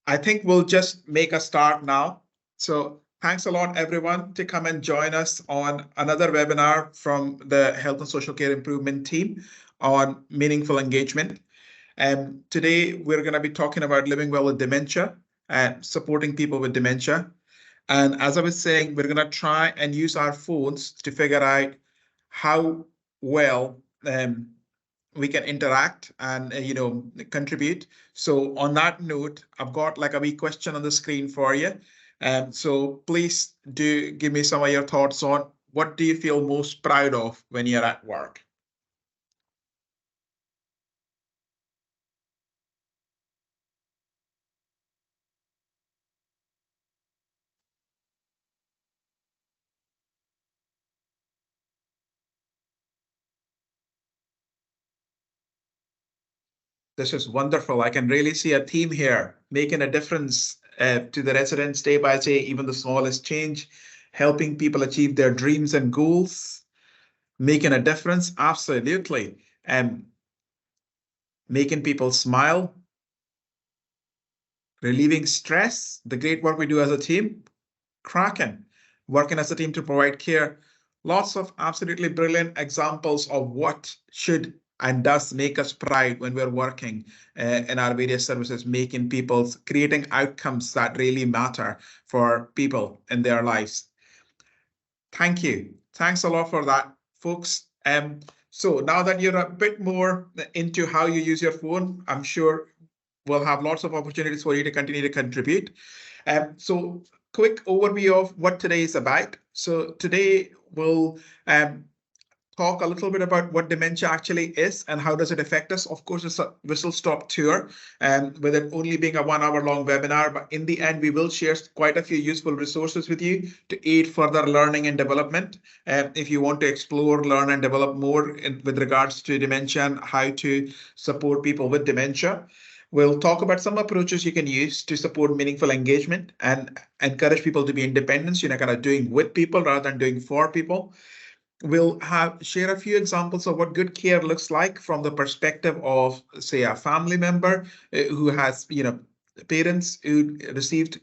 I think we'll just make a start now. So thanks a lot, everyone, to come and join us on another webinar from the Health and Social Care Improvement team on meaningful engagement. Today, we're going to be talking about living well with dementia and supporting people with dementia. And as I was saying, we're going to try and use our phones to figure out how well we can interact and contribute. So on that note, I've got like a wee question on the screen for you. So please do give me some of your thoughts on what do you feel most proud of when you're at work? This is wonderful. I can really see a theme here, making a difference to the residents day by day, even the smallest change, helping people achieve their dreams and goals, making a difference. Absolutely. And making people smile, relieving stress, the great work we do as a team, cracking, working as a team to provide care. Lots of absolutely brilliant examples of what should and does make us proud when we're working in our various services, making people, creating outcomes that really matter for people in their lives. Thank you. Thanks a lot for that, folks. So now that you're a bit more into how you use your phone, I'm sure we'll have lots of opportunities for you to continue to contribute. So quick overview of what today is about. So today we'll talk a little bit about what dementia actually is and how does it affect us. Of course, it's a whistle-stop tour, with it only being a 1 hour long webinar, but in the end, we will share quite a few useful resources with you to aid further learning and development. If you want to explore, learn, and develop more with regards to dementia and how to support people with dementia. We'll talk about some approaches you can use to support meaningful engagement and encourage people to be independent, kind of doing with people rather than doing for people. We'll share a few examples of what good care looks like from the perspective of, say, a family member who has, parents who received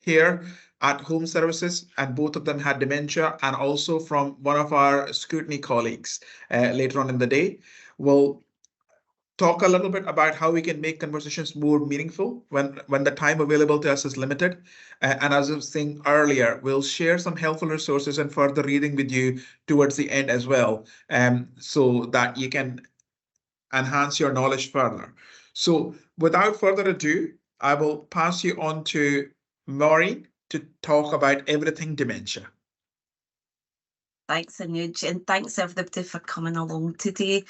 care at home services, and both of them had dementia, and also from one of our scrutiny colleagues later on in the day. We'll talk a little bit about how we can make conversations more meaningful when the time available to us is limited. And as I was saying earlier, we'll share some helpful resources and further reading with you towards the end as well, so that you can enhance your knowledge further. So without further ado, I will pass you on to Maureen to talk about everything dementia. Thanks, Anuj, and thanks everybody for coming along today.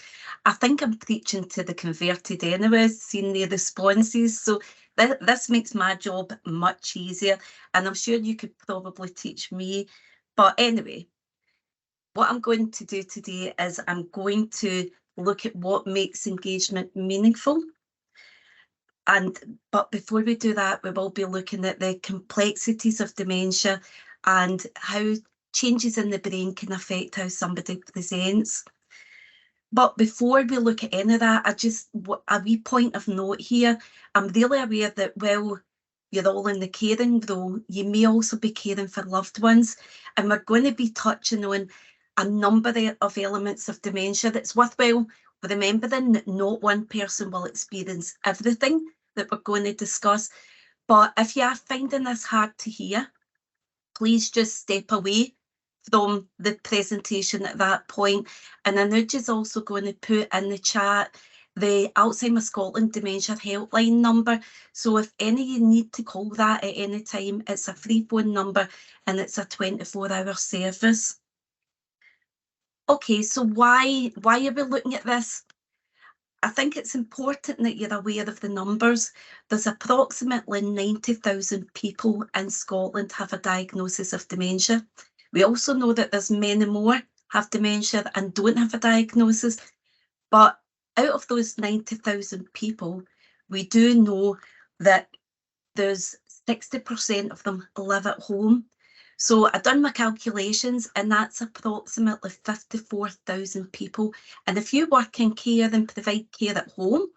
I think I'm preaching to the converted anyway, seeing the responses. So this makes my job much easier, and I'm sure you could probably teach me. But anyway, what I'm going to do today is I'm going to look at what makes engagement meaningful. But before we do that, we will be looking at the complexities of dementia and how changes in the brain can affect how somebody presents. But before we look at any of that, a wee point of note here. I'm really aware that while you're all in the caring role, you may also be caring for loved ones. And we're going to be touching on a number of elements of dementia that's worthwhile remembering that not one person will experience everything that we're going to discuss. But if you are finding this hard to hear, please just step away from the presentation at that point. And Anuj is also going to put in the chat the Alzheimer's Scotland Dementia Helpline number. So if any of you need to call that at any time, it's a free phone number and it's a 24-hour service. Okay, so why are we looking at this? I think it's important that you're aware of the numbers. There's approximately 90,000 people in Scotland have a diagnosis of dementia. We also know that there's many more have dementia and don't have a diagnosis. But out of those 90,000 people, we do know that there's 60% of them live at home. So I done my calculations, and that's approximately 54,000 people. And if you work in care and provide care at home,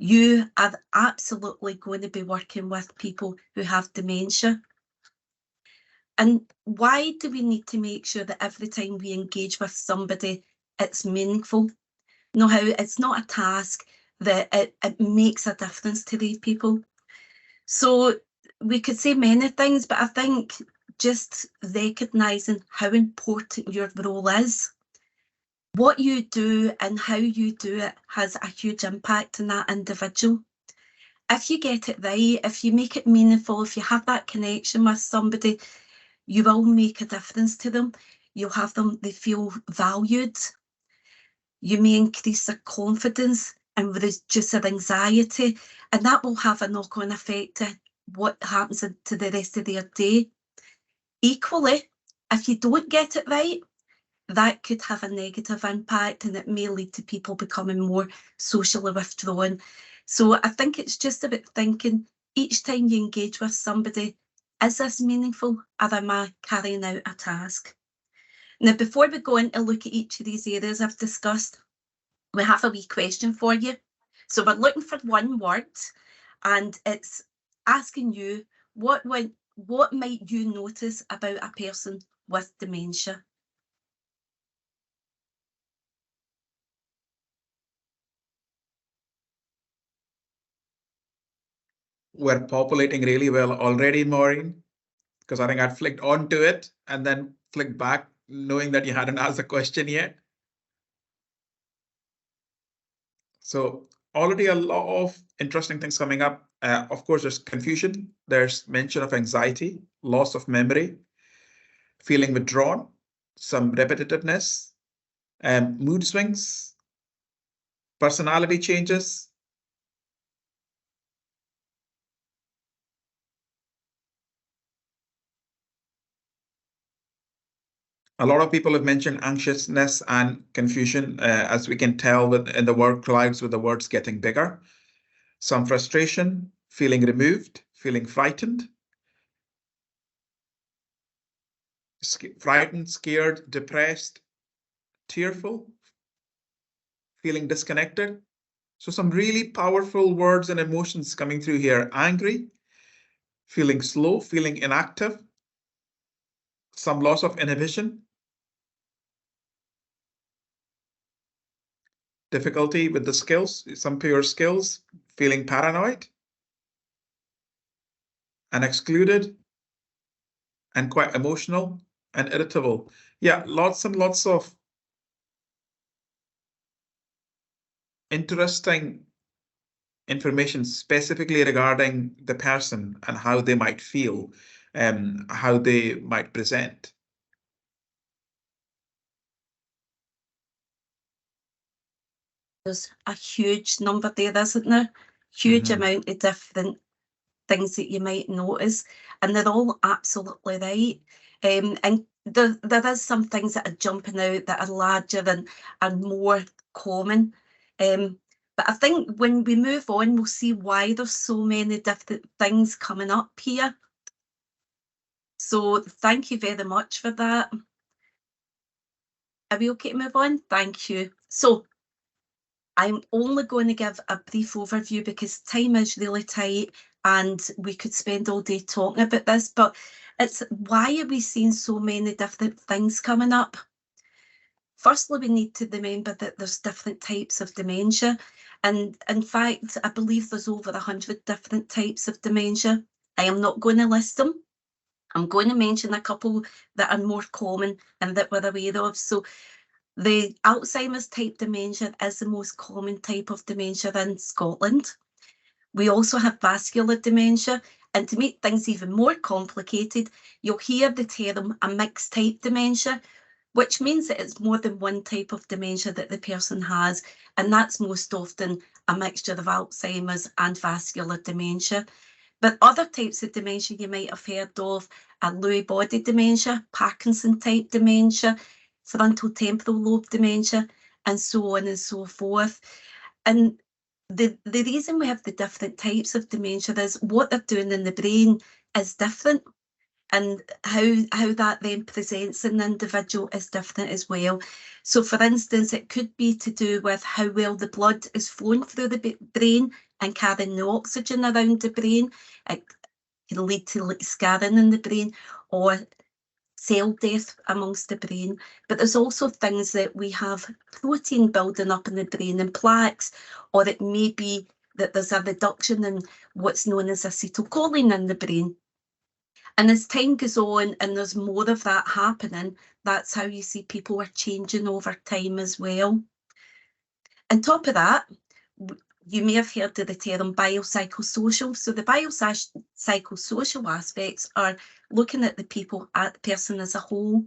you are absolutely going to be working with people who have dementia. And why do we need to make sure that every time we engage with somebody, it's meaningful? Know how it's not a task, that it makes a difference to these people. So we could say many things, but I think just recognising how important your role is. What you do and how you do it has a huge impact on that individual. If you get it right, if you make it meaningful, if you have that connection with somebody, you will make a difference to them. You'll have them, they feel valued. You may increase their confidence and reduce their anxiety, and that will have a knock-on effect to what happens to the rest of their day. Equally, if you don't get it right, that could have a negative impact, and it may lead to people becoming more socially withdrawn. So I think it's just about thinking each time you engage with somebody, is this meaningful, or am I carrying out a task? Now, before we go in to look at each of these areas I've discussed, we have a wee question for you. So we're looking for one word, and it's asking you, what might you notice about a person with dementia? We're populating really well already, Maureen, because I think I'd flicked onto it and then flicked back, knowing that you hadn't asked the question yet. So already a lot of interesting things coming up. Of course, there's confusion. There's mention of anxiety, loss of memory, feeling withdrawn, some repetitiveness, mood swings, personality changes. A lot of people have mentioned anxiousness and confusion, as we can tell in the word clouds with the words getting bigger. Some frustration, feeling removed, feeling frightened, frightened, scared, depressed, tearful, feeling disconnected. So some really powerful words and emotions coming through here. Angry, feeling slow, feeling inactive, some loss of inhibition, difficulty with the skills, some pure skills, feeling paranoid and excluded and quite emotional and irritable. Yeah, lots and lots of interesting information specifically regarding the person and how they might feel and how they might present. There's a huge number there, isn't there? Huge amount of different things that you might notice, and they're all absolutely right. And there is some things that are jumping out that are larger and more common. But I think when we move on, we'll see why there's so many different things coming up here. So thank you very much for that. Are we okay to move on? Thank you. So I'm only going to give a brief overview because time is really tight and we could spend all day talking about this, but it's why are we seeing so many different things coming up? Firstly, we need to remember that there's different types of dementia. And in fact, I believe there's over 100 different types of dementia. I am not going to list them. I'm going to mention a couple that are more common and that we're aware of. So the Alzheimer's type dementia is the most common type of dementia in Scotland. We also have vascular dementia, and to make things even more complicated, you'll hear the term a mixed type dementia, which means that it's more than one type of dementia that the person has, and that's most often a mixture of Alzheimer's and vascular dementia. But other types of dementia you might have heard of are Lewy body dementia, Parkinson type dementia, frontal temporal lobe dementia, and so on and so forth. And the reason we have the different types of dementia is what they're doing in the brain is different. and how that then presents in the individual is different as well. So for instance, it could be to do with how well the blood is flowing through the brain and carrying the oxygen around the brain. It can lead to like scarring in the brain or cell death amongst the brain. But there's also things that we have protein building up in the brain and plaques, or it may be that there's a reduction in what's known as acetylcholine in the brain. And as time goes on and there's more of that happening, that's how you see people are changing over time as well. On top of that, you may have heard of the term biopsychosocial. So the biopsychosocial aspects are looking at the person as a whole.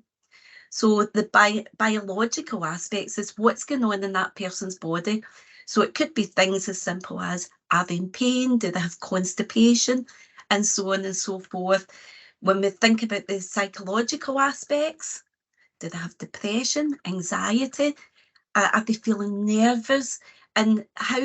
So the biological aspects is what's going on in that person's body. So it could be things as simple as, are they in pain? Do they have constipation? And so on and so forth. When we think about the psychological aspects, do they have depression, anxiety? Are they feeling nervous? And how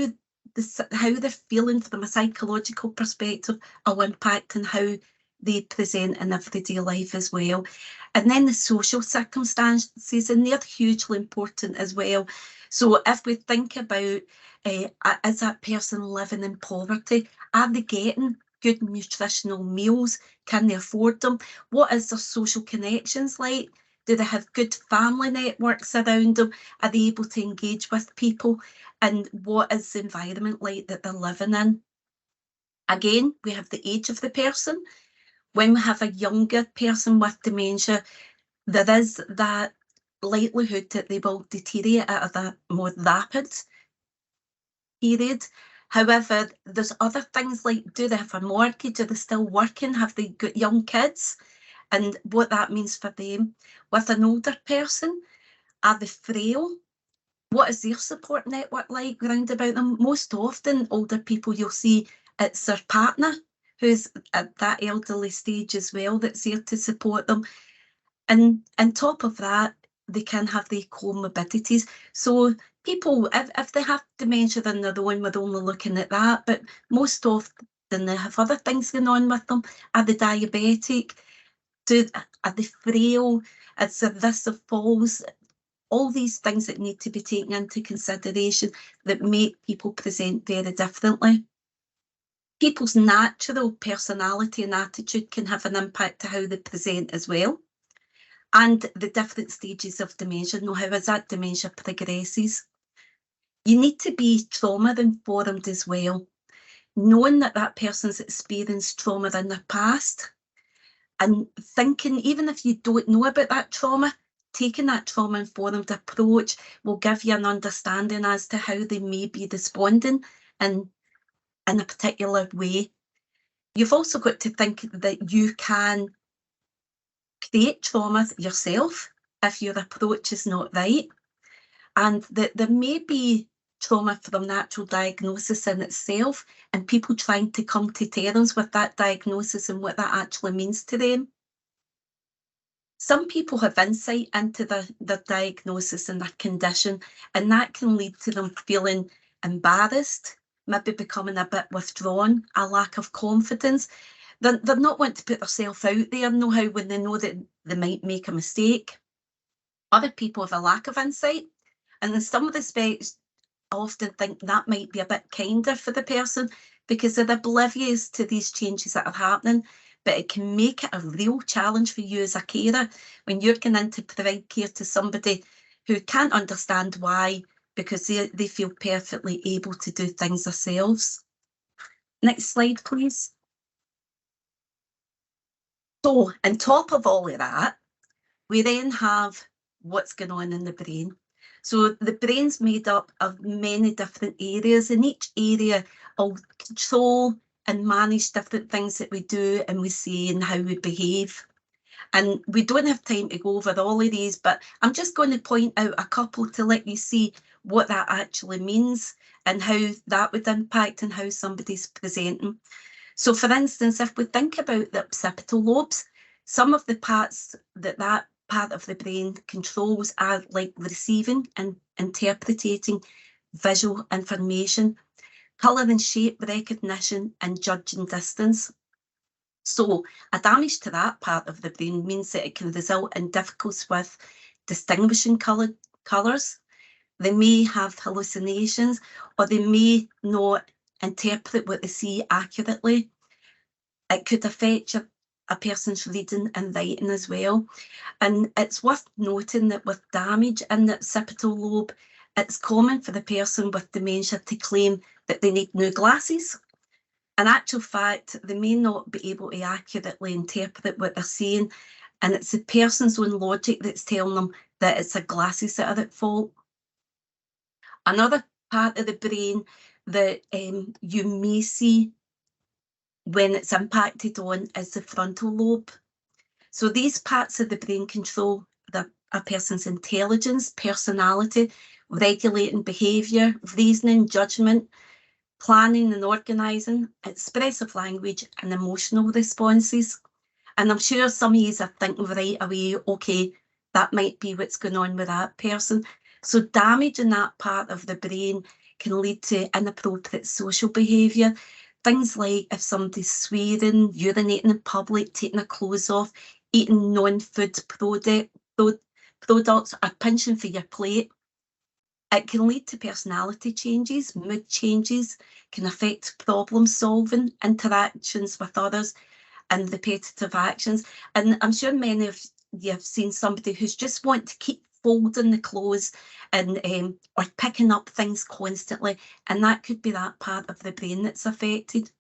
they're feeling from a psychological perspective will impact on how they present in everyday life as well. And then the social circumstances, and they're hugely important as well. So if we think about, is that person living in poverty? Are they getting good nutritional meals? Can they afford them? What is their social connections like? Do they have good family networks around them? Are they able to engage with people? And what is the environment like that they're living in? Again, we have the age of the person. When we have a younger person with dementia, there is that likelihood that they will deteriorate at a more rapid period. However, there's other things like, do they have a mortgage? Are they still working? Have they got young kids? And what that means for them. With an older person, are they frail? What is their support network like round about them? Most often, older people, you'll see it's their partner who's at that elderly stage as well that's there to support them. And on top of that, they can have the comorbidities. So people, if they have dementia on their own, we're only looking at that, but most often they have other things going on with them. Are they diabetic? Are they frail? Is there risk of falls? All these things that need to be taken into consideration that make people present very differently. People's natural personality and attitude can have an impact to how they present as well. And the different stages of dementia, how as that dementia progresses. You need to be trauma informed as well, knowing that that person's experienced trauma in their past, and thinking, even if you don't know about that trauma, taking that trauma-informed approach will give you an understanding as to how they may be responding in a particular way. You've also got to think that you can create trauma yourself if your approach is not right, and that there may be trauma from natural diagnosis in itself and people trying to come to terms with that diagnosis and what that actually means to them. Some people have insight into their diagnosis and their condition, and that can lead to them feeling embarrassed, maybe becoming a bit withdrawn, a lack of confidence. They're not wanting to put themselves out there, how when they know that they might make a mistake. Other people have a lack of insight, and in some respects, I often think that might be a bit kinder for the person because they're oblivious to these changes that are happening, but it can make it a real challenge for you as a carer when you're going in to provide care to somebody who can't understand why, because they feel perfectly able to do things themselves. Next slide, please. So on top of all of that, we then have what's going on in the brain. So the brain's made up of many different areas, and each area will control and manage different things that we do and we say and how we behave. And we don't have time to go over all of these, but I'm just going to point out a couple to let you see what that actually means and how that would impact on how somebody's presenting. So for instance, if we think about the occipital lobes, some of the parts that part of the brain controls are like receiving and interpreting visual information, colour and shape recognition, and judging distance. So a damage to that part of the brain means that it can result in difficulties with distinguishing colours. They may have hallucinations, or they may not interpret what they see accurately. It could affect a person's reading and writing as well. And it's worth noting that with damage in the occipital lobe, it's common for the person with dementia to claim that they need new glasses. In actual fact, they may not be able to accurately interpret what they're saying, and it's the person's own logic that's telling them that it's their glasses that are at fault. Another part of the brain that you may see when it's impacted on is the frontal lobe. So these parts of the brain control a person's intelligence, personality, regulating behaviour, reasoning, judgment, planning and organising, expressive language and emotional responses. And I'm sure some of you are thinking right away, okay, that might be what's going on with that person. So damage in that part of the brain can lead to inappropriate social behaviour. Things like if somebody's swearing, urinating in public, taking their clothes off, eating non-food products, or pinching for your plate. It can lead to personality changes, mood changes, can affect problem solving, interactions with others, and repetitive actions. And I'm sure many of you have seen somebody who's just want to keep folding the clothes and or picking up things constantly, and that could be that part of the brain that's affected.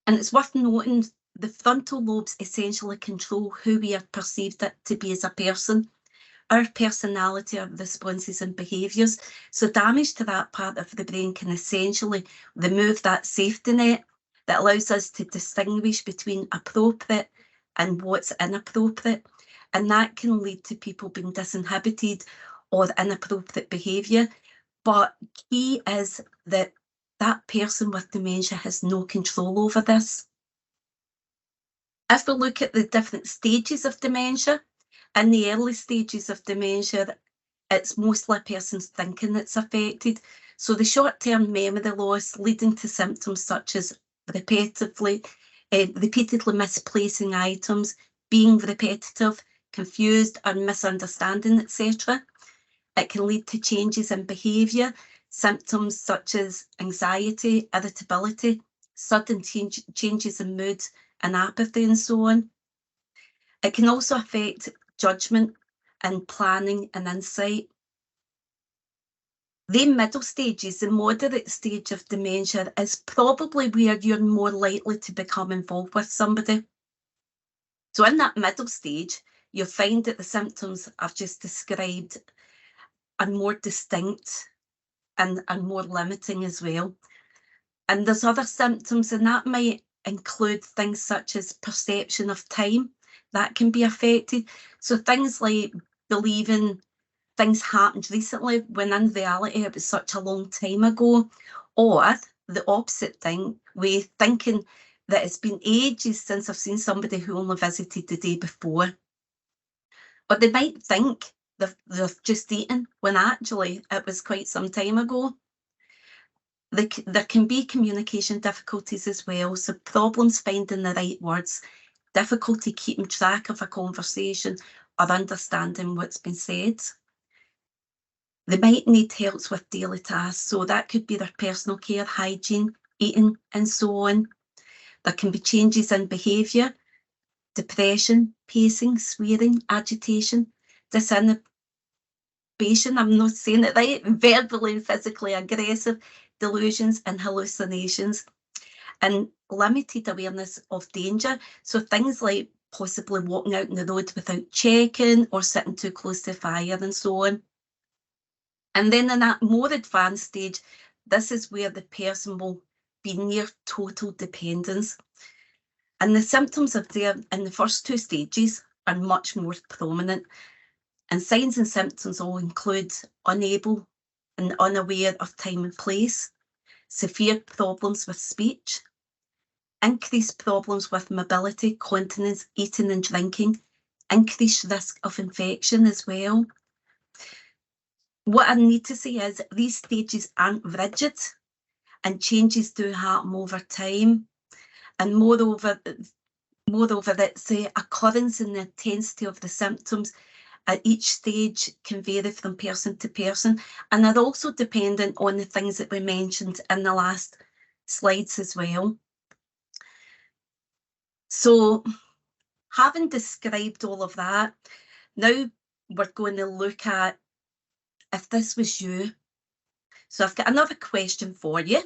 And it's worth noting the frontal lobes essentially control who we are perceived to be as a person, our personality, our responses and behaviours. So damage to that part of the brain can essentially remove that safety net that allows us to distinguish between appropriate and what's inappropriate. And that can lead to people being disinhibited or inappropriate behaviour. But key is that that person with dementia has no control over this. If we look at the different stages of dementia, in the early stages of dementia, it's mostly a person's thinking that's affected. So the short-term memory loss leading to symptoms such as repeatedly misplacing items, being repetitive, confused or misunderstanding, etc. It can lead to changes in behaviour, symptoms such as anxiety, irritability, sudden changes in mood and apathy and so on. It can also affect judgment and planning and insight. The middle stages, the moderate stage of dementia, is probably where you're more likely to become involved with somebody. So in that middle stage, you'll find that the symptoms I've just described are more distinct and more limiting as well. And there's other symptoms, and that might include things such as perception of time that can be affected. So things like believing things happened recently when in reality it was such a long time ago, or the opposite thing, with thinking that it's been ages since I've seen somebody who only visited the day before. Or they might think they've just eaten when actually it was quite some time ago. There can be communication difficulties as well, so problems finding the right words, difficulty keeping track of a conversation or understanding what's been said. They might need help with daily tasks, so that could be their personal care, hygiene, eating and so on. There can be changes in behaviour, depression, pacing, swearing, agitation, disinhibition, I'm not saying it right, verbally and physically aggressive, delusions and hallucinations, and limited awareness of danger. So things like possibly walking out on the road without checking or sitting too close to fire and so on. And then in that more advanced stage, this is where the person will be near total dependence. And the symptoms of there in the first two stages are much more prominent. And signs and symptoms all include unable and unaware of time and place, severe problems with speech, increased problems with mobility, continence, eating and drinking, increased risk of infection as well. What I need to say is these stages aren't rigid and changes do happen over time. And moreover, it's the occurrence and the intensity of the symptoms at each stage can vary from person to person, and are also dependent on the things that we mentioned in the last slides as well. So, having described all of that, now we're going to look at if this was you. So I've got another question for you.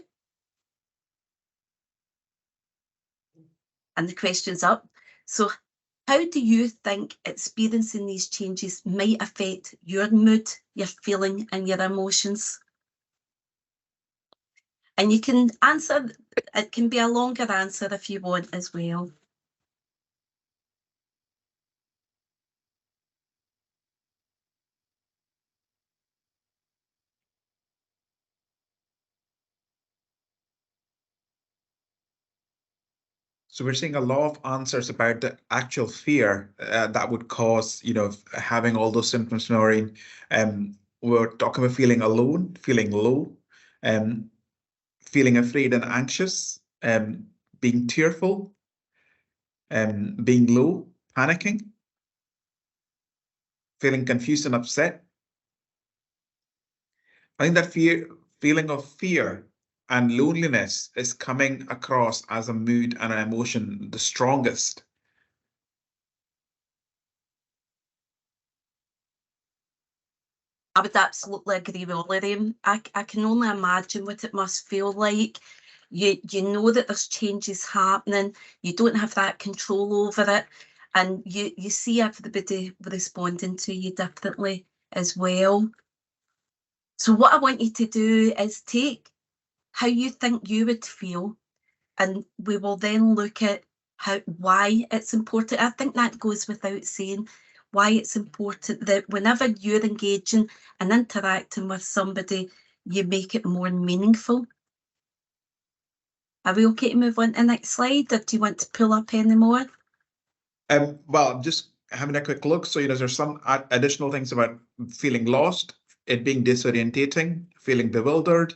And the question's up. So how do you think experiencing these changes might affect your mood, your feeling, and your emotions? And you can answer, it can be a longer answer if you want as well. So we're seeing a lot of answers about the actual fear that would cause, having all those symptoms, Noreen. We're talking about feeling alone, feeling low, feeling afraid and anxious, being tearful, being low, panicking, feeling confused and upset. I think that feeling of fear and loneliness is coming across as a mood and an emotion the strongest. I would absolutely agree with all of them. I can only imagine what it must feel like. You know that there's changes happening. You don't have that control over it. And you see everybody responding to you differently as well. So what I want you to do is take how you think you would feel, and we will then look at why it's important. I think that goes without saying, why it's important that whenever you're engaging and interacting with somebody, you make it more meaningful. Are we okay to move on to the next slide, or do you want to pull up any more? Well, just having a quick look. So, there's some additional things about feeling lost, it being disorientating, feeling bewildered,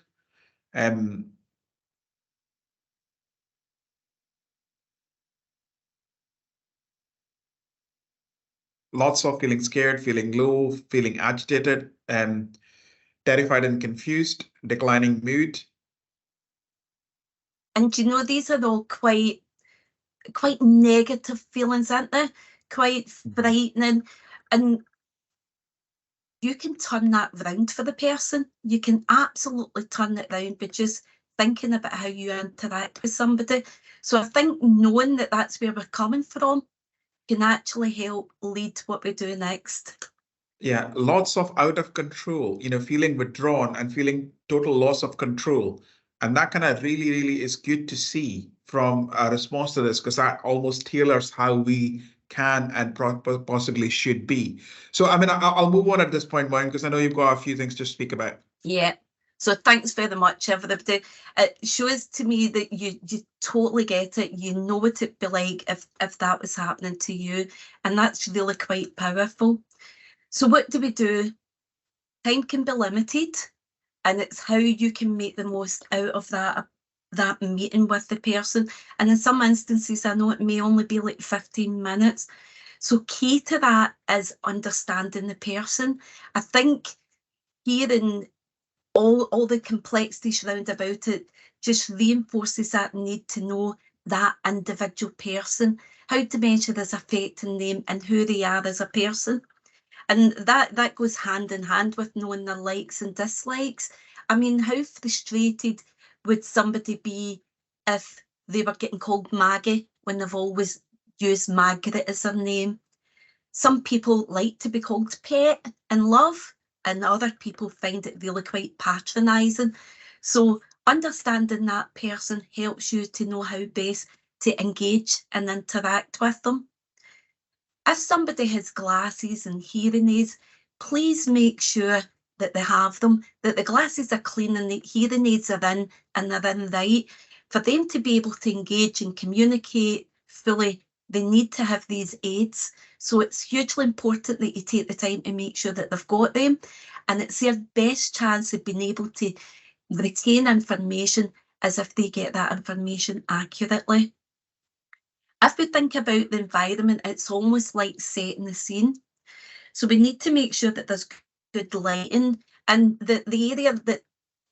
lots of feeling scared, feeling low, feeling agitated, terrified and confused, declining mood. And these are all quite negative feelings, aren't they? Quite frightening. And you can turn that round for the person. You can absolutely turn it round by just thinking about how you interact with somebody. So I think knowing that that's where we're coming from can actually help lead what we do next. Yeah, lots of out of control, feeling withdrawn and feeling total loss of control. And that kind of really, really is good to see from a response to this, because that almost tailors how we can and possibly should be. So, I mean, I'll move on at this point, Moin, because I know you've got a few things to speak about. Yeah. So thanks very much, everybody. It shows to me that you totally get it. You know what it'd be like if that was happening to you. And that's really quite powerful. So what do we do? Time can be limited, and it's how you can make the most out of that meeting with the person. And in some instances, I know it may only be like 15 minutes. So key to that is understanding the person. I think hearing all the complexities round about it just reinforces that need to know that individual person, how dementia is affecting them and who they are as a person. And that goes hand in hand with knowing their likes and dislikes. I mean, how frustrated would somebody be if they were getting called Maggie when they've always used Margaret as their name? Some people like to be called Pet and love, and other people find it really quite patronising. So understanding that person helps you to know how best to engage and interact with them. If somebody has glasses and hearing aids, please make sure that they have them, that the glasses are clean and the hearing aids are in and they're in right. For them to be able to engage and communicate fully, they need to have these aids. So it's hugely important that you take the time to make sure that they've got them, and it's their best chance of being able to retain information as if they get that information accurately. If we think about the environment, it's almost like setting the scene. So we need to make sure that there's good lighting and that the area that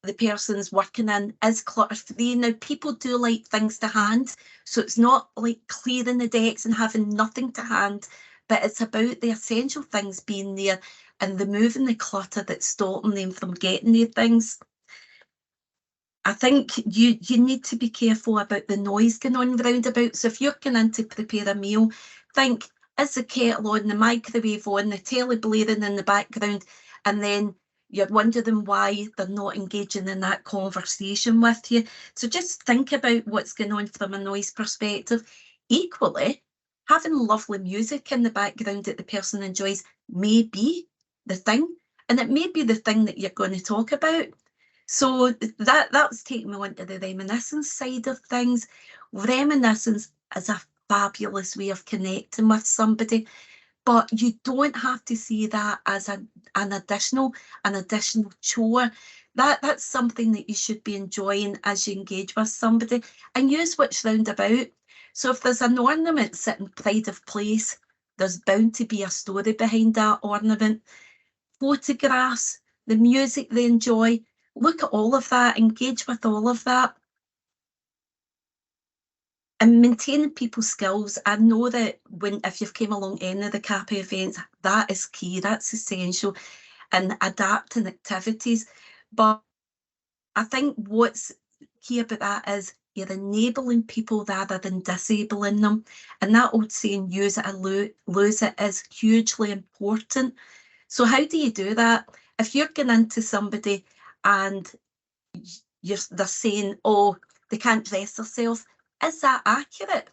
the person's working in is clutter-free. Now, people do like things to hand, so it's not like clearing the decks and having nothing to hand, but it's about the essential things being there and removing the clutter that's stopping them from getting their things. I think you need to be careful about the noise going on round about. So if you're going in to prepare a meal, think, is the kettle on, the microwave on, the telly blaring in the background, and then you're wondering why they're not engaging in that conversation with you. So just think about what's going on from a noise perspective. Equally, having lovely music in the background that the person enjoys may be the thing, and it may be the thing that you're going to talk about. So that's taking me on to the reminiscence side of things. Reminiscence is a fabulous way of connecting with somebody, but you don't have to see that as an additional chore. That's something that you should be enjoying as you engage with somebody, and use what's round about. So if there's an ornament sitting pride of place, there's bound to be a story behind that ornament. Photographs, the music they enjoy, look at all of that, engage with all of that. And maintaining people's skills, I know that if you've came along any of the CAPI events, that is key, that's essential, and adapting activities. But I think what's key about that is you're enabling people rather than disabling them. And that old saying, use it or lose it, is hugely important. So how do you do that? If you're going into somebody and they're saying, oh, they can't dress themselves, is that accurate?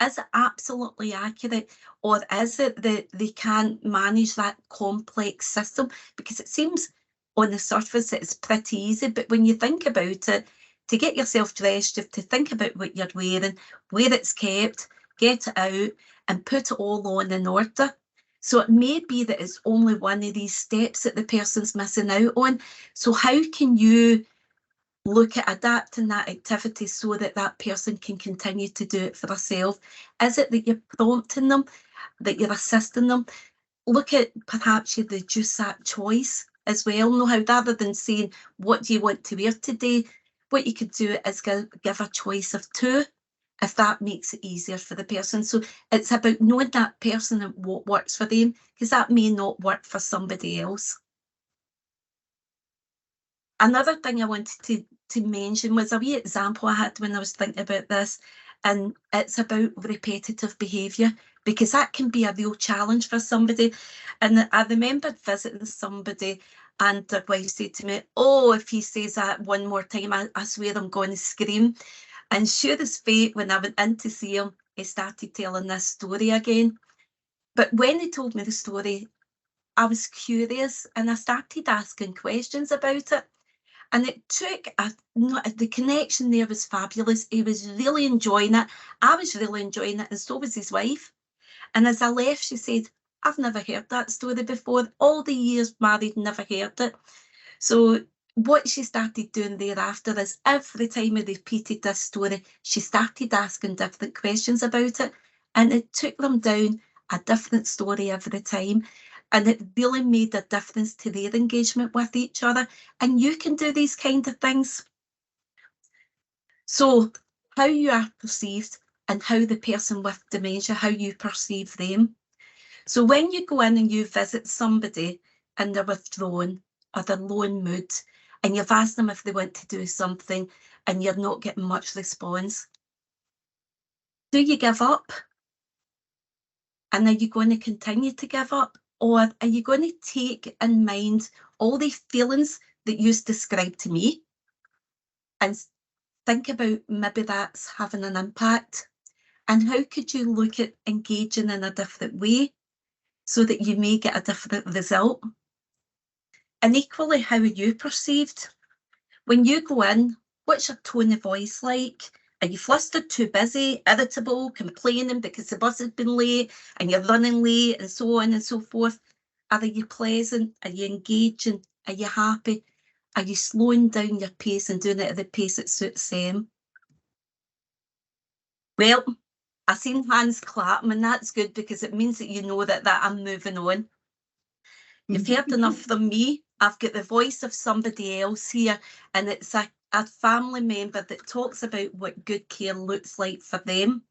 Is it absolutely accurate? Or is it that they can't manage that complex system? Because it seems on the surface it's pretty easy, but when you think about it, to get yourself dressed, you have to think about what you're wearing, where it's kept, get it out, and put it all on in order. So it may be that it's only one of these steps that the person's missing out on. So how can you look at adapting that activity so that that person can continue to do it for themselves? Is it that you're prompting them, that you're assisting them? Look at perhaps you reduce that choice as well. Know how, rather than saying, what do you want to wear today? What you could do is give a choice of two, if that makes it easier for the person. So it's about knowing that person and what works for them, because that may not work for somebody else. Another thing I wanted to mention was a wee example I had when I was thinking about this, and it's about repetitive behaviour, because that can be a real challenge for somebody. And I remembered visiting somebody and their wife said to me, oh, if he says that one more time, I swear I'm going to scream. And sure as fate, when I went in to see him, he started telling this story again. But when he told me the story, I was curious and I started asking questions about it. And it took the connection there was fabulous. He was really enjoying it. I was really enjoying it, and so was his wife. And as I left, she said, I've never heard that story before. All the years married, never heard it. So what she started doing thereafter is every time I repeated this story, she started asking different questions about it. And it took them down a different story every time. And it really made a difference to their engagement with each other. And you can do these kind of things. So how you are perceived and how the person with dementia, how you perceive them. So when you go in and you visit somebody and they're withdrawn or they're low in mood, and you've asked them if they want to do something and you're not getting much response, do you give up? And are you going to continue to give up? Or are you going to take in mind all the feelings that you described to me and think about maybe that's having an impact? And how could you look at engaging in a different way so that you may get a different result? And equally, how are you perceived? When you go in, what's your tone of voice like? Are you flustered, too busy, irritable, complaining because the bus has been late and you're running late and so on and so forth? Are you pleasant? Are you engaging? Are you happy? Are you slowing down your pace and doing it at the pace that suits them? Well, I seen hands clapping, and that's good because it means that you know that I'm moving on. You've heard enough from me. I've got the voice of somebody else here, and it's a family member that talks about what good care looks like for them.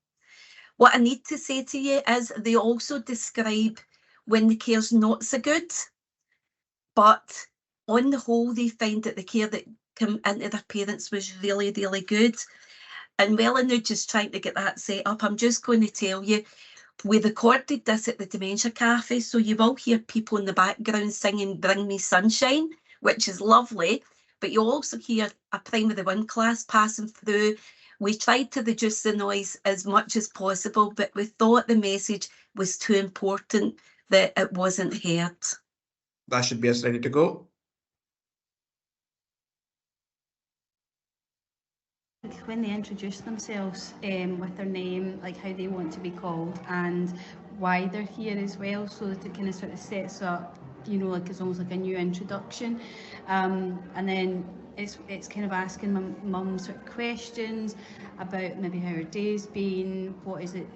What I need to say to you is they also describe when the care's not so good, but on the whole, they find that the care that came into their parents was really, really good. And Melanie just trying to get that set up, I'm just going to tell you, we recorded this at the Dementia Cafe, so you will hear people in the background singing Bring Me Sunshine, which is lovely, but you'll also hear a Primary 1 class passing through. We tried to reduce the noise as much as possible, but we thought the message was too important that it wasn't heard. That should be us ready to go. When they introduce themselves with their name, like how they want to be called and why they're here as well, so that it kind of sort of sets up, you know, like it's almost like a new introduction. And then it's kind of asking my mum sort of questions about maybe how her day's been, what is it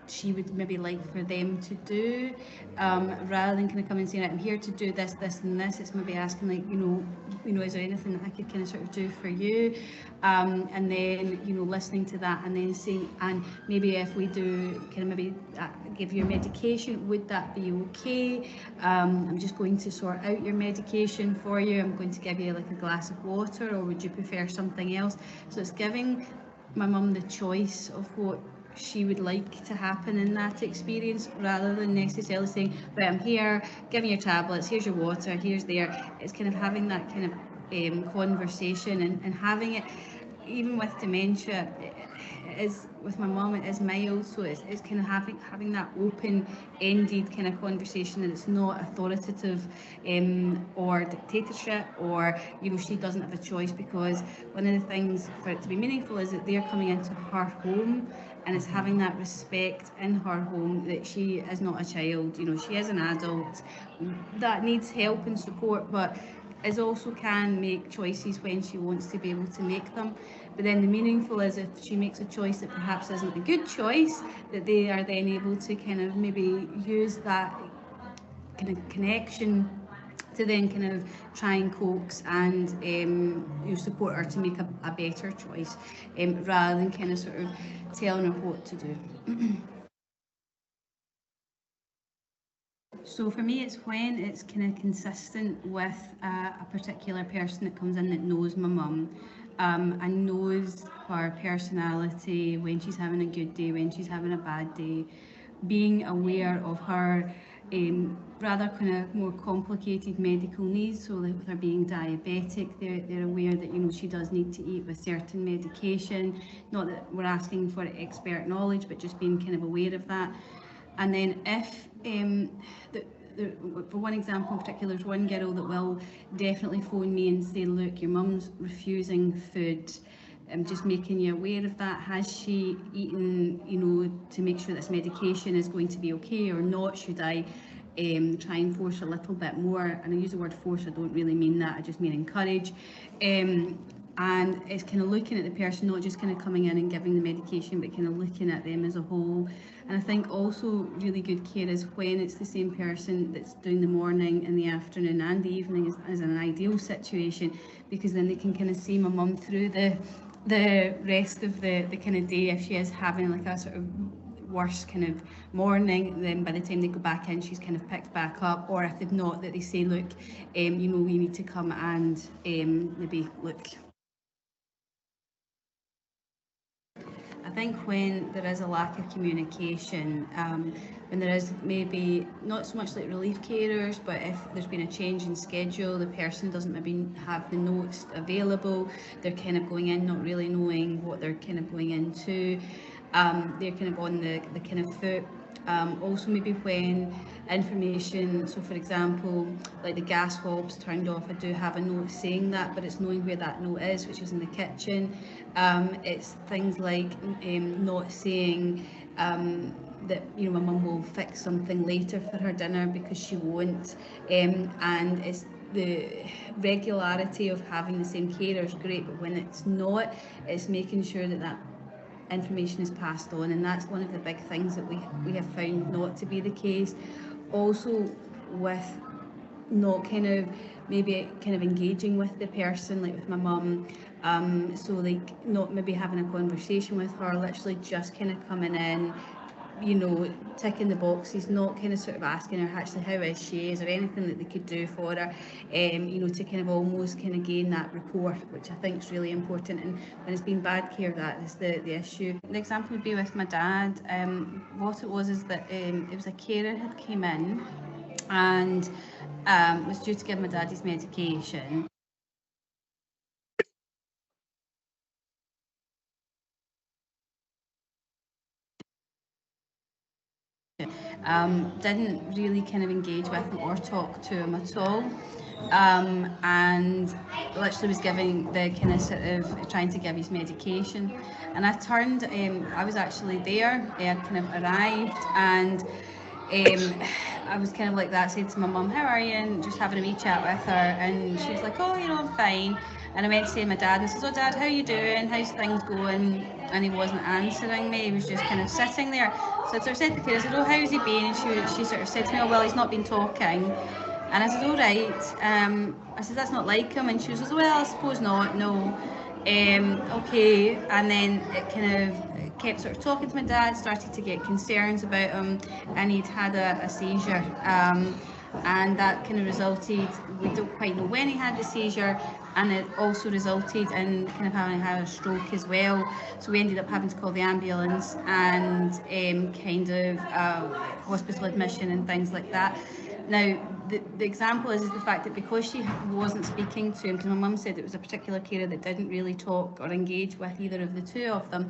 she would maybe like for them to do, rather than kind of coming and saying, I'm here to do this, this and this. It's maybe asking like, you know, is there anything that I could kind of sort of do for you? And then, you know, listening to that and then saying, and maybe if we do kind of maybe give your medication, would that be okay? I'm just going to sort out your medication for you. I'm going to give you like a glass of water, or would you prefer something else? So it's giving my mum the choice of what she would like to happen in that experience, rather than necessarily saying, right, I'm here, give me your tablets, here's your water, here's there. It's kind of having that kind of conversation and having it, even with dementia, is with my mum, it is mild, so it's kind of having that open-ended kind of conversation, and it's not authoritative or dictatorship, or, you know, she doesn't have a choice, because one of the things for it to be meaningful is that they're coming into her home, and it's having that respect in her home that she is not a child, you know, she is an adult that needs help and support, but is also can make choices when she wants to be able to make them. But then the meaningful is if she makes a choice that perhaps isn't a good choice, that they are then able to kind of maybe use that kind of connection to then kind of try and coax and you know, support her to make a better choice, rather than kind of sort of telling her what to do. So for me, it's when it's kind of consistent with a particular person that comes in that knows my mum, and knows her personality, when she's having a good day, when she's having a bad day, being aware of her rather kind of more complicated medical needs. So like with her being diabetic, they're aware that, you know, she does need to eat with certain medication. Not that we're asking for expert knowledge, but just being kind of aware of that. And then if for one example in particular, there's one girl that will definitely phone me and say, look, your mum's refusing food. I'm just making you aware of that. Has she eaten, you know, to make sure this medication is going to be okay or not? Should I try and force a little bit more? And I use the word force, I don't really mean that, I just mean encourage. And it's kind of looking at the person, not just kind of coming in and giving the medication, but kind of looking at them as a whole. And I think also really good care is when it's the same person that's doing the morning and the afternoon and the evening is an ideal situation, because then they can kind of see my mum through the rest of the kind of day. If she is having like a sort of worse kind of morning, then by the time they go back in, she's kind of picked back up. Or if they've not, that they say, look, you know, we need to come and maybe look. I think when there is a lack of communication, when there is maybe not so much like relief carers, but if there's been a change in schedule, the person doesn't maybe have the notes available, they're kind of going in not really knowing what they're kind of going into, they're kind of on the kind of foot. Also maybe when information, so for example, like the gas hob's turned off, I do have a note saying that, but it's knowing where that note is, which is in the kitchen. It's things like not saying that, you know, my mum will fix something later for her dinner, because she won't. And it's the regularity of having the same carer is great, but when it's not, it's making sure that information is passed on, and that's one of the big things that we have found not to be the case. Also, with not maybe engaging with the person, like with my mum, so like not maybe having a conversation with her, literally just kind of coming in, you know, ticking the boxes, not sort of asking her actually how is she, is there anything that they could do for her, you know, to almost gain that rapport, which I think is really important. And when it's been bad care, that is the issue. The example would be with my dad. What it was is that it was a carer had came in and was due to give my dad his medication. Didn't really engage with him or talk to him at all. And literally was giving the sort of trying to give his medication. And I turned, I was actually there, I had arrived, and I was like that, said to my mum, how are you? And just having a wee chat with her, and she was like, oh, you know, I'm fine. And I went to see my dad and I says, oh dad, how are you doing? How's things going? And he wasn't answering me, he was just sitting there. So I sort of said to Claire, I said, oh, how's he been? And she sort of said to me, oh well, he's not been talking. And I said, all right. I said, that's not like him. And she was, well, I suppose not, no. Okay. And then it kept sort of talking to my dad, started to get concerns about him, and he'd had a seizure. And that resulted, we don't quite know when he had the seizure, and it also resulted in having had a stroke as well. So we ended up having to call the ambulance and hospital admission and things like that. Now, the example is the fact that because she wasn't speaking to him, because my mum said it was a particular carer that didn't really talk or engage with either of the two of them,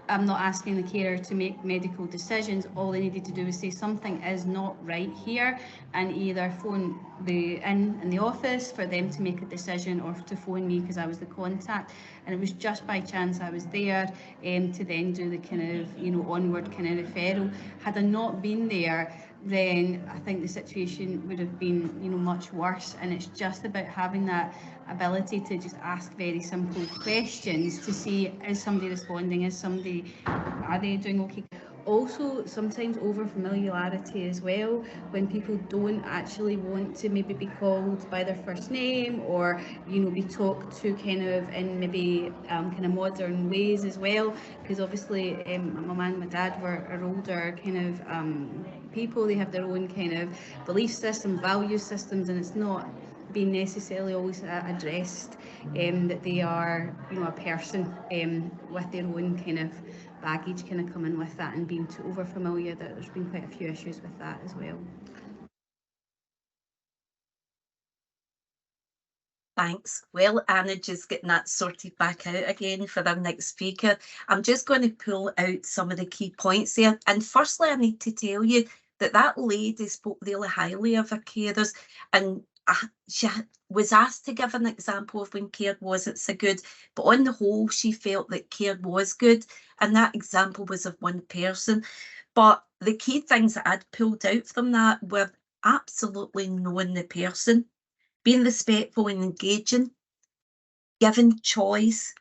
I'm not asking the carer to make medical decisions. All they needed to do was say something is not right here, and either phone in the office for them to make a decision, or to phone me because I was the contact. And it was just by chance I was there to then do the onward referral. Had I not been there, then I think the situation would have been much worse. And it's just about having that ability to just ask very simple questions to see, is somebody responding, are they doing okay? Also, sometimes over familiarity as well, when people don't actually want to maybe be called by their first name, or be talked to in maybe modern ways as well, because obviously my mum and my dad are older people. They have their own belief system, value systems, and it's not being necessarily always addressed that they are a person with their own baggage coming with that, and being too over familiar. That there's been quite a few issues with that as well. Thanks. Well, Anna, just getting that sorted back out again for our next speaker. I'm just going to pull out some of the key points there. And firstly, I need to tell you that lady spoke really highly of her carers, and she was asked to give an example of when care wasn't so good, but on the whole, she felt that care was good, and that example was of one person. But the key things that I'd pulled out from that were absolutely knowing the person, being respectful and engaging, giving choice,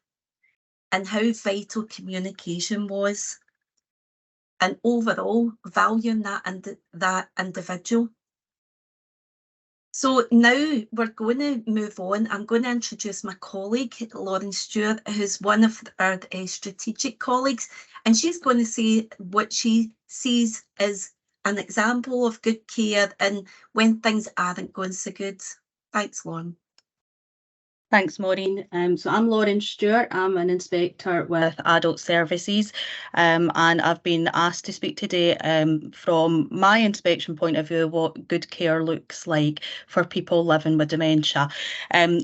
and how vital communication was, and overall valuing that individual. So now we're going to move on. I'm going to introduce my colleague, Lauren Stewart, who's one of our strategic colleagues, and she's going to say what she sees as an example of good care and when things aren't going so good. Thanks, Lauren. Thanks, Maureen. So I'm Lauren Stewart. I'm an inspector with Adult Services, and I've been asked to speak today from my inspection point of view what good care looks like for people living with dementia.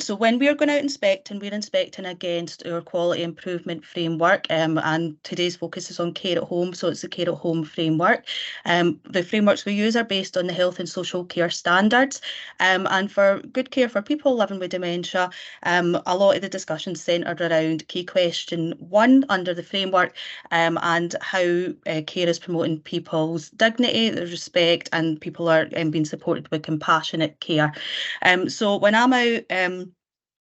So when we're going out inspecting, we're inspecting against our quality improvement framework, and today's focus is on care at home, so it's the care at home framework. The frameworks we use are based on the health and social care standards, and for good care for people living with dementia, a lot of the discussion centred around key question 1 under the framework, and how care is promoting people's dignity, their respect, and people are being supported with compassionate care. So when I'm out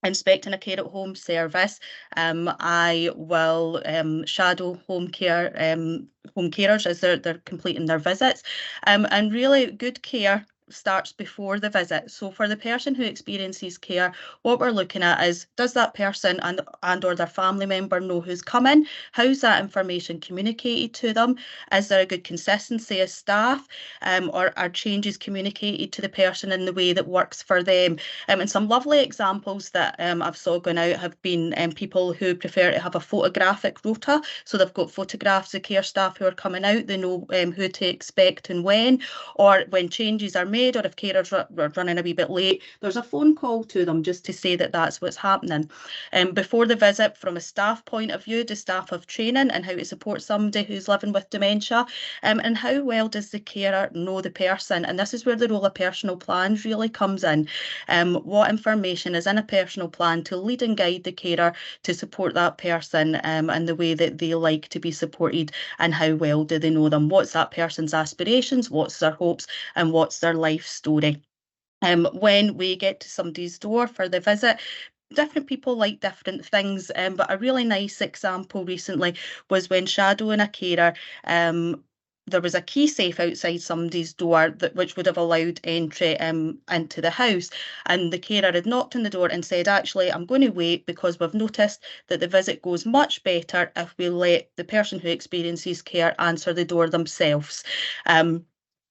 inspecting a care at home service, I will shadow home carers as they're completing their visits, and really good care starts before the visit. So for the person who experiences care, what we're looking at is, does that person and or their family member know who's coming? How's that information communicated to them? Is there a good consistency of staff, or are changes communicated to the person in the way that works for them? And some lovely examples that I've saw going out have been people who prefer to have a photographic rota. So they've got photographs of care staff who are coming out, they know who to expect and or when changes are made, or if carers are running a wee bit late, there's a phone call to them just to say that that's what's happening. Before the visit, from a staff point of view, do staff have training and how to support somebody who's living with dementia? And how well does the carer know the person? And this is where the role of personal plans really comes in. What information is in a personal plan to lead and guide the carer to support that person and the way that they like to be supported, and how well do they know them? What's that person's aspirations? What's their hopes? And what's their life story? When we get to somebody's door for the visit, different people like different things, but a really nice example recently was when shadowing a carer, there was a key safe outside somebody's door which would have allowed entry into the house, and the carer had knocked on the door and said, actually, I'm going to wait because we've noticed that the visit goes much better if we let the person who experiences care answer the door themselves.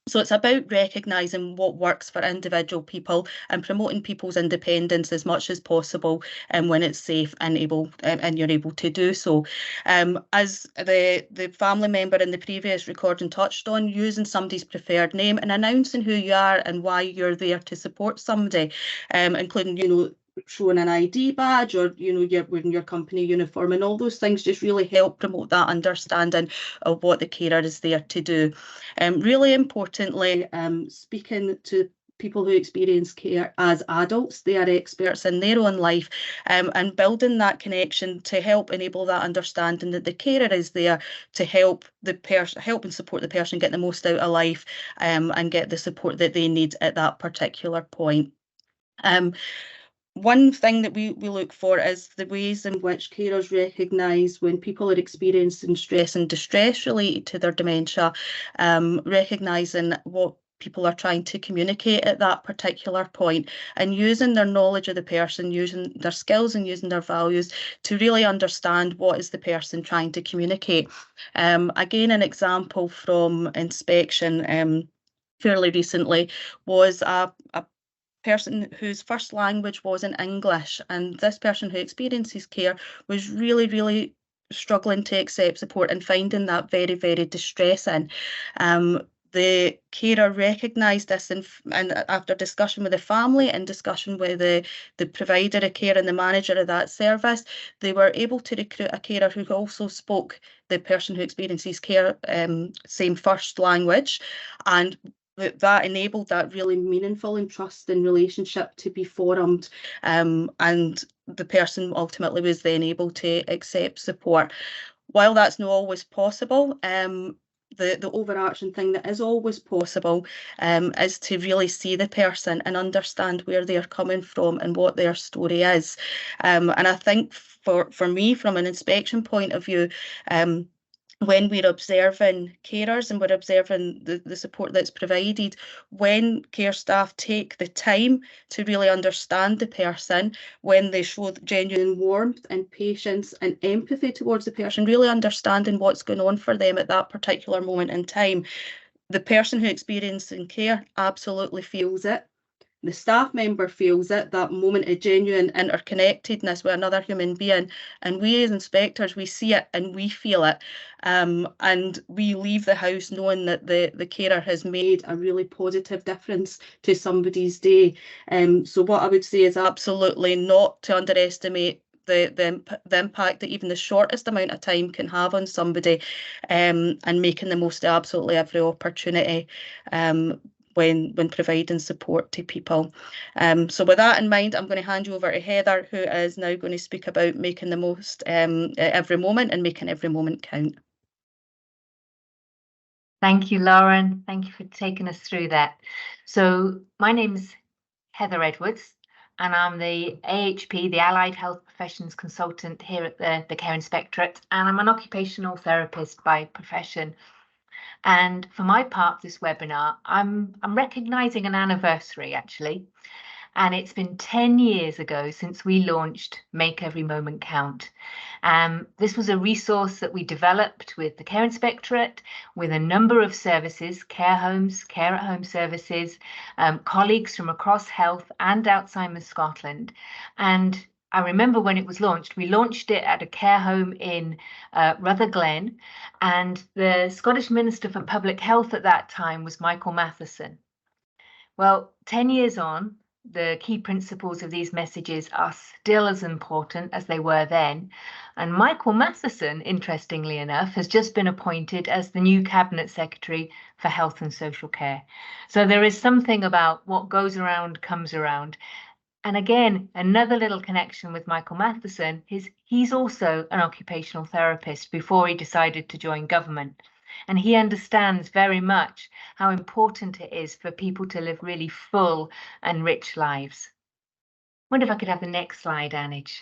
So it's about recognising what works for individual people and promoting people's independence as much as possible, and when it's safe and able, and you're able to do so. As the family member in the previous recording touched on, using somebody's preferred name and announcing who you are and why you're there to support somebody, including, showing an ID badge, or you're wearing your company uniform, and all those things just really help promote that understanding of what the carer is there to do. Really importantly, speaking to people who experience care as adults, they are experts in their own life, and building that connection to help enable that understanding that the carer is there to help and support the person get the most out of life, and get the support that they need at that particular point. One thing that we look for is the ways in which carers recognise when people are experiencing stress and distress related to their dementia, recognising what people are trying to communicate at that particular point, and using their knowledge of the person, using their skills and using their values to really understand what is the person trying to communicate. Again, an example from inspection fairly recently was a person whose first language wasn't English, and this person who experiences care was really struggling to accept support and finding that very distressing. The carer recognised this, and after discussion with the family and discussion with the provider of care and the manager of that service, they were able to recruit a carer who also spoke the person who experiences care same first language, and that enabled that really meaningful and trusting relationship to be formed, and the person ultimately was then able to accept support. While that's not always possible, the overarching thing that is always possible is to really see the person and understand where they're coming from and what their story is. And I think for me, from an inspection point of view, when we're observing carers and we're observing the support that's provided, when care staff take the time to really understand the person, when they show genuine warmth and patience and empathy towards the person, really understanding what's going on for them at that particular moment in time, the person who experiences care absolutely feels it. The staff member feels it, that moment of genuine interconnectedness with another human being, and we as inspectors, we see it and we feel it, and we leave the house knowing that the carer has made a really positive difference to somebody's day. So what I would say is absolutely not to underestimate the impact that even the shortest amount of time can have on somebody, and making the most of absolutely every opportunity when providing support to people. So with that in mind, I'm going to hand you over to Heather, who is now going to speak about making the most every moment and making every moment count. Thank you, Lauren. Thank you for taking us through that. So my name is Heather Edwards. and I'm the AHP, the Allied Health Professions Consultant here at the Care Inspectorate, and I'm an occupational therapist by profession. And for my part of this webinar, I'm recognising an anniversary actually, and it's been 10 years ago since we launched Make Every Moment Count. This was a resource that we developed with the Care Inspectorate, with a number of services, care homes, care at home services, colleagues from across health and Alzheimer's Scotland. And I remember when it was launched, we launched it at a care home in Rutherglen, and the Scottish Minister for Public Health at that time was Michael Matheson. Well, 10 years on, the key principles of these messages are still as important as they were then. And Michael Matheson, interestingly enough, has just been appointed as the new Cabinet Secretary for Health and Social Care. So there is something about what goes around comes around. And again, another little connection with Michael Matheson is he's also an occupational therapist before he decided to join government. And he understands very much how important it is for people to live really full and rich lives. Wonder if I could have the next slide, Anij.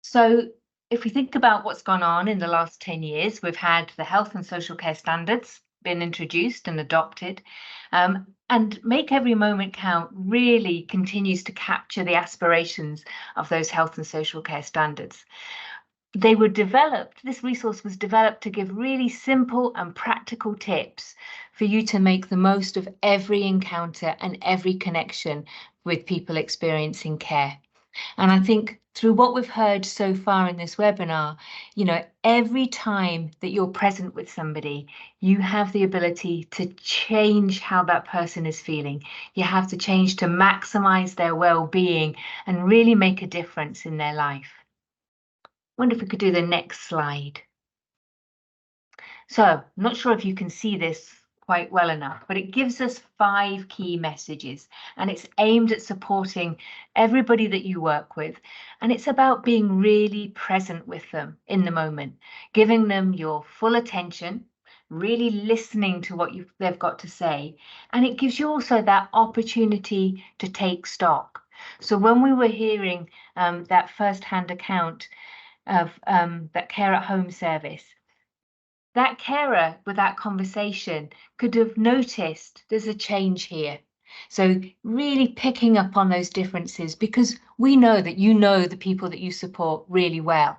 So if we think about what's gone on in the last 10 years, we've had the health and social care standards been introduced and adopted. And Make Every Moment Count really continues to capture the aspirations of those health and social care standards. They were developed, this resource was developed to give really simple and practical tips for you to make the most of every encounter and every connection with people experiencing care. And I think through what we've heard so far in this webinar, you know, every time that you're present with somebody, you have the ability to change how that person is feeling. You have to change to maximize their well-being and really make a difference in their life. Wonder if we could do the next slide. So I'm not sure if you can see this quite well enough, but it gives us 5 key messages, and it's aimed at supporting everybody that you work with. And it's about being really present with them in the moment, giving them your full attention, really listening to what they've got to say. And it gives you also that opportunity to take stock. So when we were hearing that first-hand account of that care at home service, that carer with that conversation could have noticed there's a change here. So really picking up on those differences, because we know that you know the people that you support really well.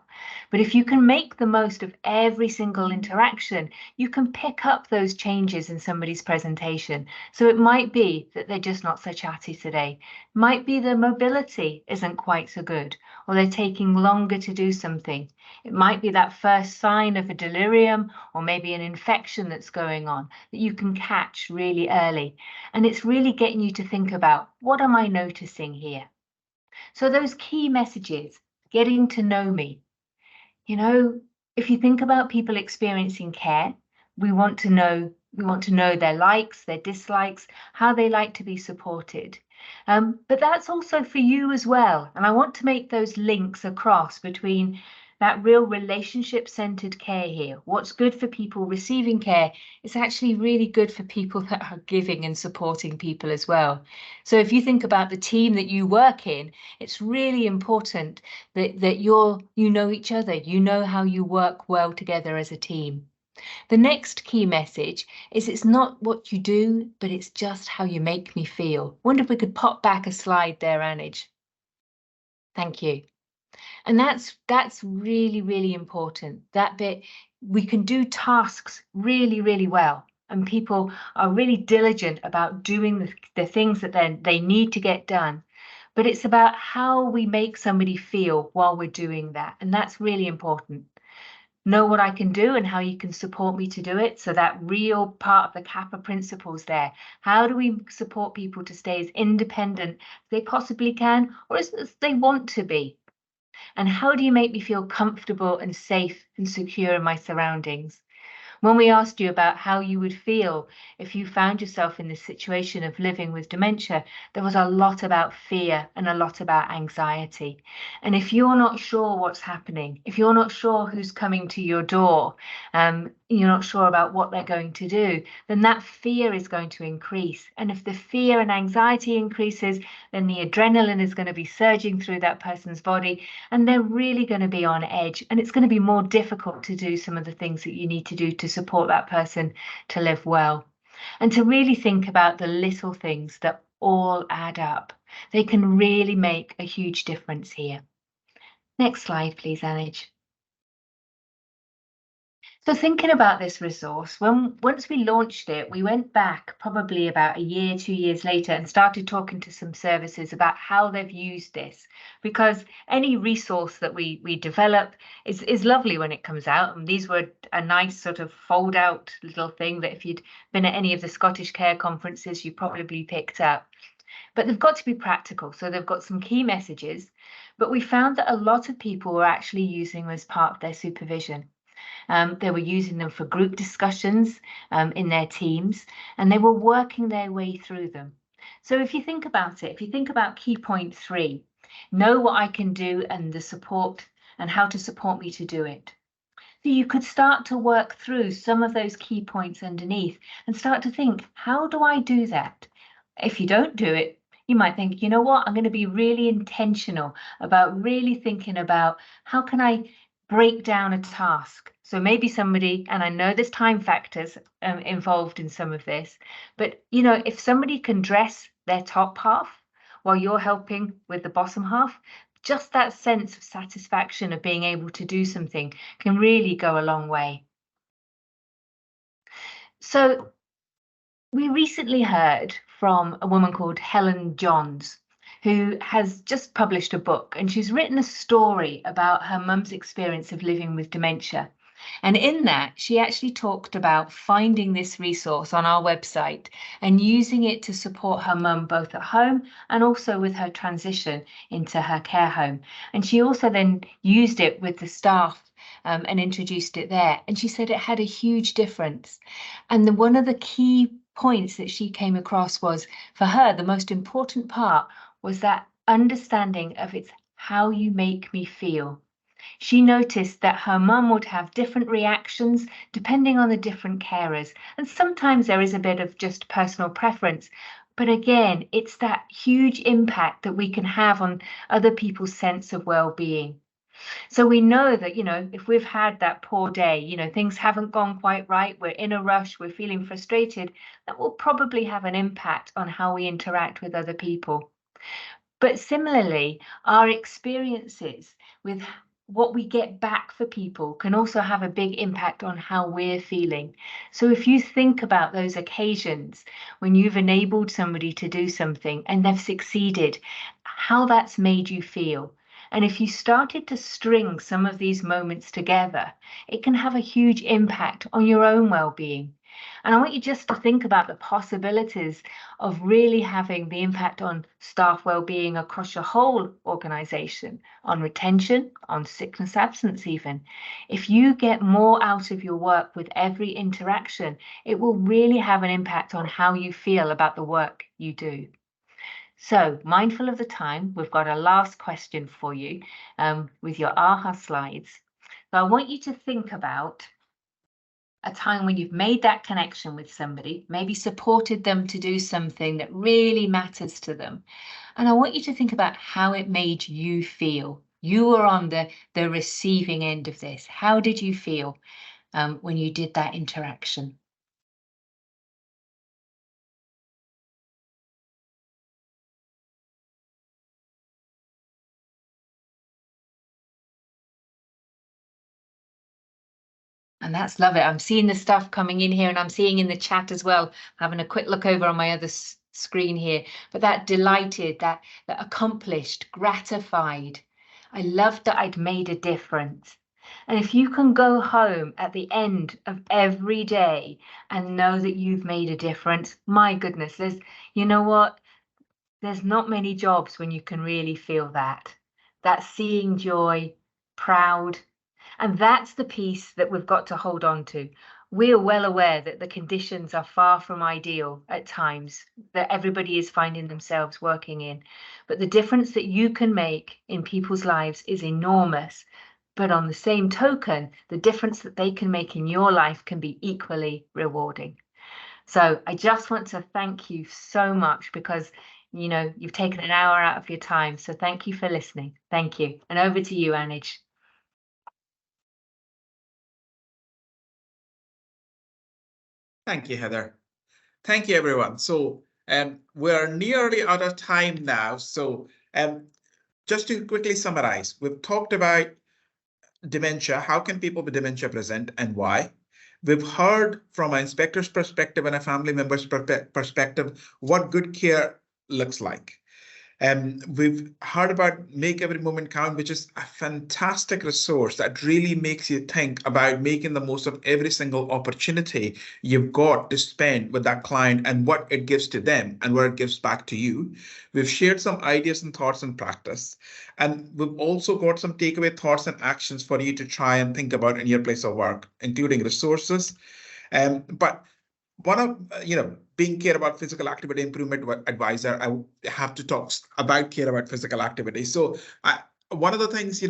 But if you can make the most of every single interaction, you can pick up those changes in somebody's presentation. So it might be that they're just not so chatty today. Might be their mobility isn't quite so good, or they're taking longer to do something. It might be that first sign of a delirium or maybe an infection that's going on that you can catch really early. And it's really getting you to think about, what am I noticing here? So those key messages, getting to know me. You know, if you think about people experiencing care, we want to know their likes, their dislikes, how they like to be supported. But that's also for you as well. And I want to make those links across between that real relationship-centered care here. What's good for people receiving care is actually really good for people that are giving and supporting people as well. So if you think about the team that you work in, it's really important that you know each other, you know how you work well together as a team. The next key message is it's not what you do, but it's just how you make me feel. Wonder if we could pop back a slide there, Anij. Thank you. And that's really, really important. That bit, we can do tasks really, really well. And people are really diligent about doing the things that they need to get done. But it's about how we make somebody feel while we're doing that. And that's really important. Know what I can do and how you can support me to do it. So that real part of the CAPA principles there. How do we support people to stay as independent as they possibly can, or as they want to be? And how do you make me feel comfortable and safe and secure in my surroundings? When we asked you about how you would feel if you found yourself in this situation of living with dementia, there was a lot about fear and a lot about anxiety. And if you're not sure what's happening, if you're not sure who's coming to your door, you're not sure about what they're going to do, then that fear is going to increase. And if the fear and anxiety increases, then the adrenaline is going to be surging through that person's body, and they're really going to be on edge. And it's going to be more difficult to do some of the things that you need to do to support that person to live well. And to really think about the little things that all add up. They can really make a huge difference here. Next slide, please, Anij. So thinking about this resource, once we launched it, we went back probably about a year, 2 years later and started talking to some services about how they've used this, because any resource that we develop is lovely when it comes out. And these were a nice sort of fold out little thing that if you'd been at any of the Scottish Care conferences, you probably picked up. But they've got to be practical. So they've got some key messages, but we found that a lot of people were actually using them as part of their supervision. They were using them for group discussions in their teams, and they were working their way through them. So if you think about it, if you think about key point 3, know what I can do and the support and how to support me to do it. So you could start to work through some of those key points underneath and start to think, how do I do that? If you don't do it, you might think, you know what, I'm going to be really intentional about really thinking about how can I break down a task. So maybe somebody, and I know there's time factors involved in some of this, but you know, if somebody can dress their top half while you're helping with the bottom half, just that sense of satisfaction of being able to do something can really go a long way. So we recently heard from a woman called Helen Johns, who has just published a book, and she's written a story about her mum's experience of living with dementia. And in that, she actually talked about finding this resource on our website and using it to support her mum both at home and also with her transition into her care home. And she also then used it with the staff and introduced it there. And she said it had a huge difference. And one of the key points that she came across was, for her, the most important part was that understanding of it's how you make me feel. She noticed that her mum would have different reactions depending on the different carers. And sometimes there is a bit of just personal preference. But again, it's that huge impact that we can have on other people's sense of well-being. So we know that, you know, if we've had that poor day, you know, things haven't gone quite right, we're in a rush, we're feeling frustrated, that will probably have an impact on how we interact with other people. But similarly, our experiences with what we get back for people can also have a big impact on how we're feeling. So if you think about those occasions when you've enabled somebody to do something and they've succeeded, how that's made you feel. And if you started to string some of these moments together, it can have a huge impact on your own well-being. And I want you just to think about the possibilities of really having the impact on staff well-being across your whole organisation, on retention, on sickness absence even. If you get more out of your work with every interaction, it will really have an impact on how you feel about the work you do. So, mindful of the time, we've got a last question for you with your AHA slides. So I want you to think about a time when you've made that connection with somebody, maybe supported them to do something that really matters to them. And I want you to think about how it made you feel. You were on the receiving end of this. How did you feel when you did that interaction? And that's love it. I'm seeing the stuff coming in here and I'm seeing in the chat as well, having a quick look over on my other screen here, but that delighted, that accomplished, gratified. I loved that I'd made a difference. And if you can go home at the end of every day and know that you've made a difference, my goodness, you know what? There's not many jobs when you can really feel that seeing joy, proud. And that's the piece that we've got to hold on to. We're well aware that the conditions are far from ideal at times, that everybody is finding themselves working in. But the difference that you can make in people's lives is enormous. But on the same token, the difference that they can make in your life can be equally rewarding. So I just want to thank you so much, because you know, you've taken an hour out of your time. So thank you for listening. Thank you. And over to you, Anuj. Thank you, Heather. Thank you, everyone. So we're nearly out of time now. So just to quickly summarize, we've talked about dementia. How can people with dementia present and why? We've heard from an inspector's perspective and a family member's perspective what good care looks like. We've heard about Make Every Moment Count, which is a fantastic resource that really makes you think about making the most of every single opportunity you've got to spend with that client and what it gives to them and what it gives back to you. We've shared some ideas and thoughts and practice, and we've also got some takeaway thoughts and actions for you to try and think about in your place of work, including resources. But one of, being care about physical activity improvement advisor, I have to talk about care about physical activity. So one of the things,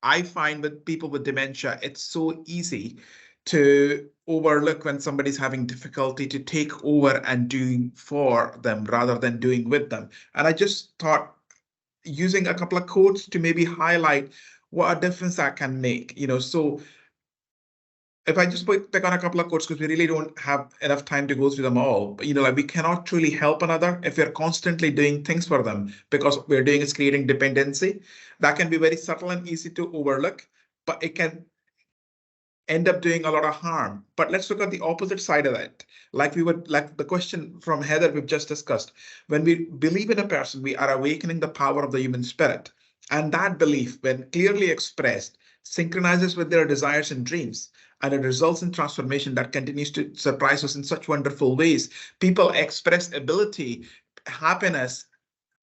I find with people with dementia, it's so easy to overlook when somebody's having difficulty to take over and doing for them rather than doing with them. And I just thought using a couple of quotes to maybe highlight what a difference that can make, so if I just pick on a couple of quotes, because we really don't have enough time to go through them all, but we cannot truly help another if we're constantly doing things for them, because we're doing is creating dependency. That can be very subtle and easy to overlook, but it can end up doing a lot of harm. But let's look at the opposite side of that. Like the question from Heather we've just discussed. When we believe in a person, we are awakening the power of the human spirit. And that belief, when clearly expressed, synchronizes with their desires and dreams. And it results in transformation that continues to surprise us in such wonderful ways. People express ability, happiness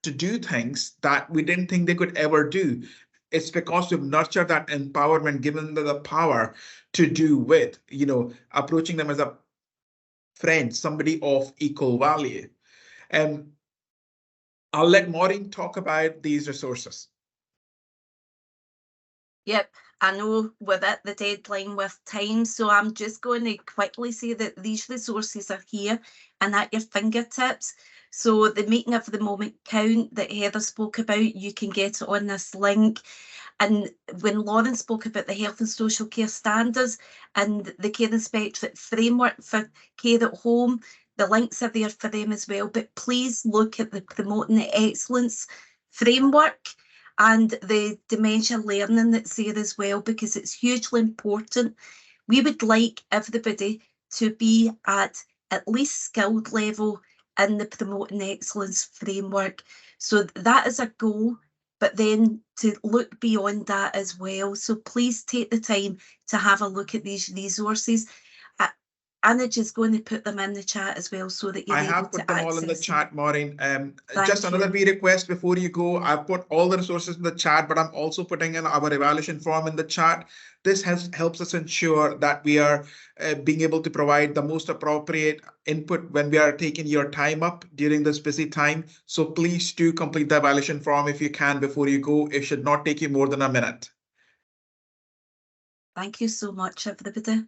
to do things that we didn't think they could ever do. It's because we've nurtured that empowerment, given them the power to do with, approaching them as a friend, somebody of equal value. And I'll let Maureen talk about these resources. Yep, I know we're at the deadline with time, so I'm just going to quickly say that these resources are here and at your fingertips. So the Making of the Moment Count that Heather spoke about, you can get it on this link. And when Lauren spoke about the health and social care standards and the care inspectorate framework for care at home, the links are there for them as well. But please look at the Promoting the Excellence framework and the dementia learning that's there as well, because it's hugely important. We would like everybody to be at least skilled level in the Promoting Excellence framework. So that is a goal, but then to look beyond that as well. So please take the time to have a look at these resources. Anuj is going to put them in the chat as well, so that you're able to access them. I have put them all in the chat, Maureen. Just another wee request before you go. I've put all the resources in the chat, but I'm also putting in our evaluation form in the chat. This helps us ensure that we are being able to provide the most appropriate input when we are taking your time up during this busy time. So please do complete the evaluation form if you can before you go. It should not take you more than a minute. Thank you so much, everybody.